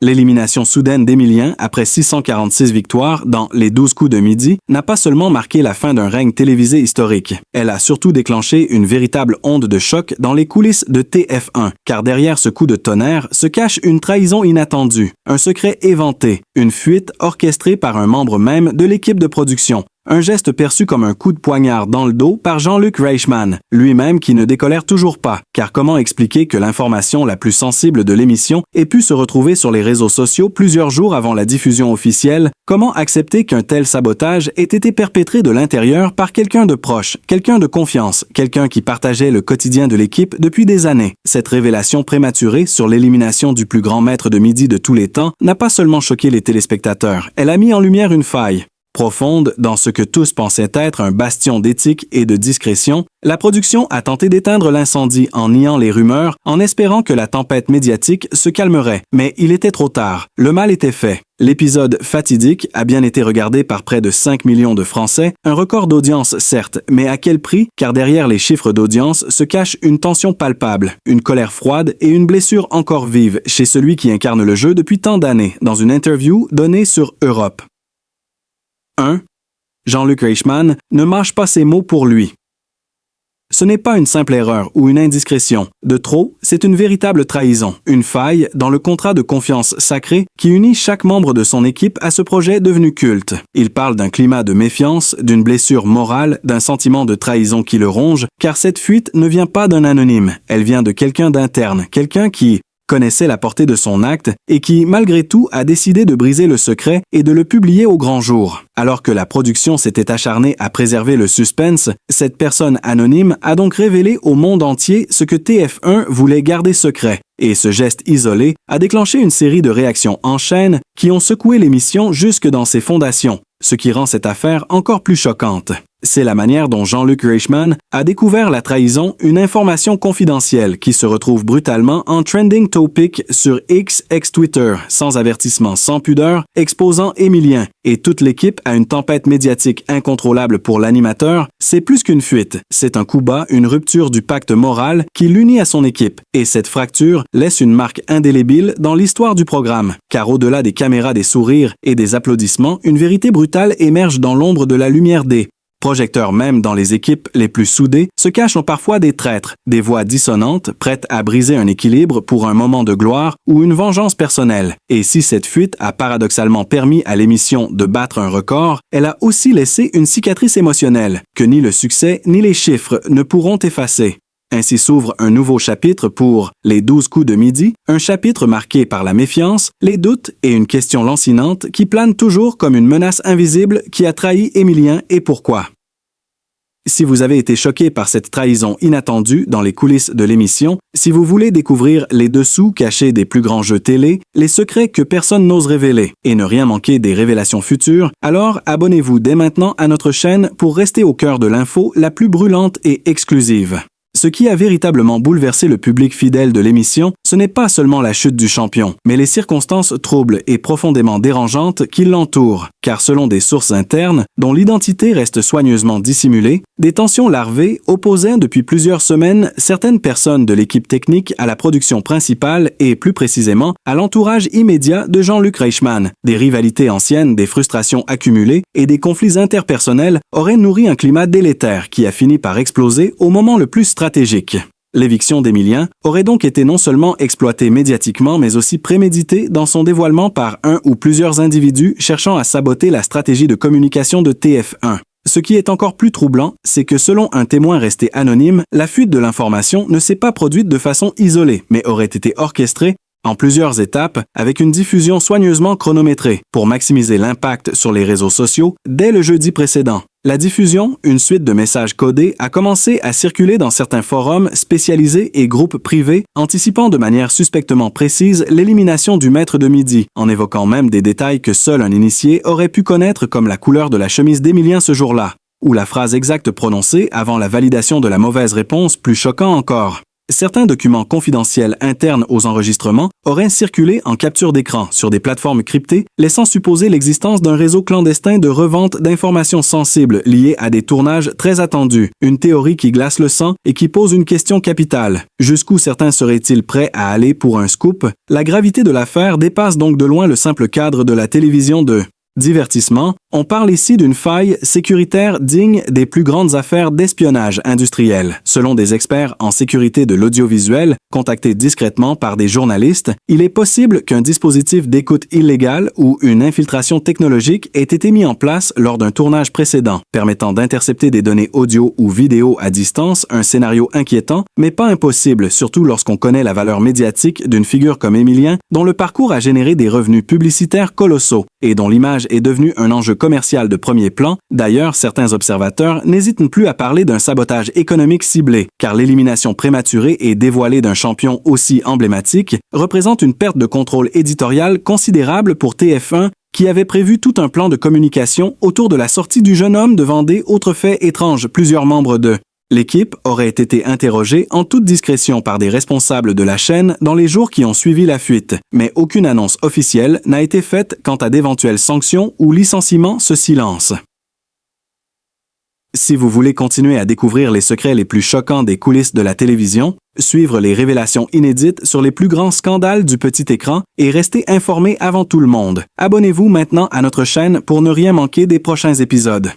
L'élimination soudaine d'Emilien après 646 victoires dans les 12 coups de midi n'a pas seulement marqué la fin d'un règne télévisé historique. Elle a surtout déclenché une véritable onde de choc dans les coulisses de TF1, car derrière ce coup de tonnerre se cache une trahison inattendue, un secret éventé, une fuite orchestrée par un membre même de l'équipe de production. Un geste perçu comme un coup de poignard dans le dos par Jean-Luc Reichmann, lui-même qui ne décolère toujours pas. Car comment expliquer que l'information la plus sensible de l'émission ait pu se retrouver sur les réseaux sociaux plusieurs jours avant la diffusion officielle? Comment accepter qu'un tel sabotage ait été perpétré de l'intérieur par quelqu'un de proche, quelqu'un de confiance, quelqu'un qui partageait le quotidien de l'équipe depuis des années? Cette révélation prématurée sur l'élimination du plus grand maître de midi de tous les temps n'a pas seulement choqué les téléspectateurs, elle a mis en lumière une faille. Profonde dans ce que tous pensaient être un bastion d'éthique et de discrétion, la production a tenté d'éteindre l'incendie en niant les rumeurs, en espérant que la tempête médiatique se calmerait. Mais il était trop tard. Le mal était fait. L'épisode fatidique a bien été regardé par près de 5 millions de Français, un record d'audience certes, mais à quel prix? Car derrière les chiffres d'audience se cache une tension palpable, une colère froide et une blessure encore vive chez celui qui incarne le jeu depuis tant d'années, dans une interview donnée sur Europe. 1. Jean-Luc Reichmann ne mâche pas ses mots pour lui. Ce n'est pas une simple erreur ou une indiscrétion. De trop, c'est une véritable trahison, une faille dans le contrat de confiance sacré qui unit chaque membre de son équipe à ce projet devenu culte. Il parle d'un climat de méfiance, d'une blessure morale, d'un sentiment de trahison qui le ronge, car cette fuite ne vient pas d'un anonyme, elle vient de quelqu'un d'interne, quelqu'un qui connaissait la portée de son acte et qui, malgré tout, a décidé de briser le secret et de le publier au grand jour. Alors que la production s'était acharnée à préserver le suspense, cette personne anonyme a donc révélé au monde entier ce que TF1 voulait garder secret. Et ce geste isolé a déclenché une série de réactions en chaîne qui ont secoué l'émission jusque dans ses fondations, ce qui rend cette affaire encore plus choquante. C'est la manière dont Jean-Luc Reichmann a découvert la trahison, une information confidentielle qui se retrouve brutalement en trending topic sur X ex-Twitter, sans avertissement, sans pudeur, exposant Emilien et toute l'équipe à une tempête médiatique incontrôlable pour l'animateur. C'est plus qu'une fuite, c'est un coup bas, une rupture du pacte moral qui l'unit à son équipe. Et cette fracture laisse une marque indélébile dans l'histoire du programme, car au-delà des caméras, des sourires et des applaudissements, une vérité brutale émerge dans l'ombre de la lumière des projecteurs. Même dans les équipes les plus soudées se cachent parfois des traîtres, des voix dissonantes, prêtes à briser un équilibre pour un moment de gloire ou une vengeance personnelle. Et si cette fuite a paradoxalement permis à l'émission de battre un record, elle a aussi laissé une cicatrice émotionnelle que ni le succès ni les chiffres ne pourront effacer. Ainsi s'ouvre un nouveau chapitre pour les 12 coups de midi, un chapitre marqué par la méfiance, les doutes et une question lancinante qui plane toujours comme une menace invisible qui a trahi Emilien et pourquoi. Si vous avez été choqué par cette trahison inattendue dans les coulisses de l'émission, si vous voulez découvrir les dessous cachés des plus grands jeux télé, les secrets que personne n'ose révéler et ne rien manquer des révélations futures, alors abonnez-vous dès maintenant à notre chaîne pour rester au cœur de l'info la plus brûlante et exclusive. Ce qui a véritablement bouleversé le public fidèle de l'émission, ce n'est pas seulement la chute du champion, mais les circonstances troubles et profondément dérangeantes qui l'entourent. Car selon des sources internes, dont l'identité reste soigneusement dissimulée, des tensions larvées opposaient depuis plusieurs semaines certaines personnes de l'équipe technique à la production principale et plus précisément à l'entourage immédiat de Jean-Luc Reichmann. Des rivalités anciennes, des frustrations accumulées et des conflits interpersonnels auraient nourri un climat délétère qui a fini par exploser au moment le plus stratégique. L'éviction d'Emilien aurait donc été non seulement exploitée médiatiquement, mais aussi préméditée dans son dévoilement par un ou plusieurs individus cherchant à saboter la stratégie de communication de TF1. Ce qui est encore plus troublant, c'est que selon un témoin resté anonyme, la fuite de l'information ne s'est pas produite de façon isolée, mais aurait été orchestrée en plusieurs étapes avec une diffusion soigneusement chronométrée pour maximiser l'impact sur les réseaux sociaux dès le jeudi précédent. La diffusion, une suite de messages codés, a commencé à circuler dans certains forums spécialisés et groupes privés, anticipant de manière suspectement précise l'élimination du maître de midi, en évoquant même des détails que seul un initié aurait pu connaître comme la couleur de la chemise d'Emilien ce jour-là, ou la phrase exacte prononcée avant la validation de la mauvaise réponse, plus choquant encore. Certains documents confidentiels internes aux enregistrements auraient circulé en capture d'écran sur des plateformes cryptées, laissant supposer l'existence d'un réseau clandestin de revente d'informations sensibles liées à des tournages très attendus, une théorie qui glace le sang et qui pose une question capitale. Jusqu'où certains seraient-ils prêts à aller pour un scoop? La gravité de l'affaire dépasse donc de loin le simple cadre de la télévision de divertissement. On parle ici d'une faille sécuritaire digne des plus grandes affaires d'espionnage industriel. Selon des experts en sécurité de l'audiovisuel, contactés discrètement par des journalistes, il est possible qu'un dispositif d'écoute illégal ou une infiltration technologique ait été mis en place lors d'un tournage précédent, permettant d'intercepter des données audio ou vidéo à distance, un scénario inquiétant, mais pas impossible, surtout lorsqu'on connaît la valeur médiatique d'une figure comme Émilien, dont le parcours a généré des revenus publicitaires colossaux et dont l'image est devenue un enjeu commercial de premier plan. D'ailleurs, certains observateurs n'hésitent plus à parler d'un sabotage économique ciblé, car l'élimination prématurée et dévoilée d'un champion aussi emblématique représente une perte de contrôle éditorial considérable pour TF1, qui avait prévu tout un plan de communication autour de la sortie du jeune homme devant des autres faits étranges. Plusieurs membres de l'équipe auraient été interrogés en toute discrétion par des responsables de la chaîne dans les jours qui ont suivi la fuite, mais aucune annonce officielle n'a été faite quant à d'éventuelles sanctions ou licenciements. Ce silence. Si vous voulez continuer à découvrir les secrets les plus choquants des coulisses de la télévision, suivre les révélations inédites sur les plus grands scandales du petit écran et rester informé avant tout le monde, abonnez-vous maintenant à notre chaîne pour ne rien manquer des prochains épisodes.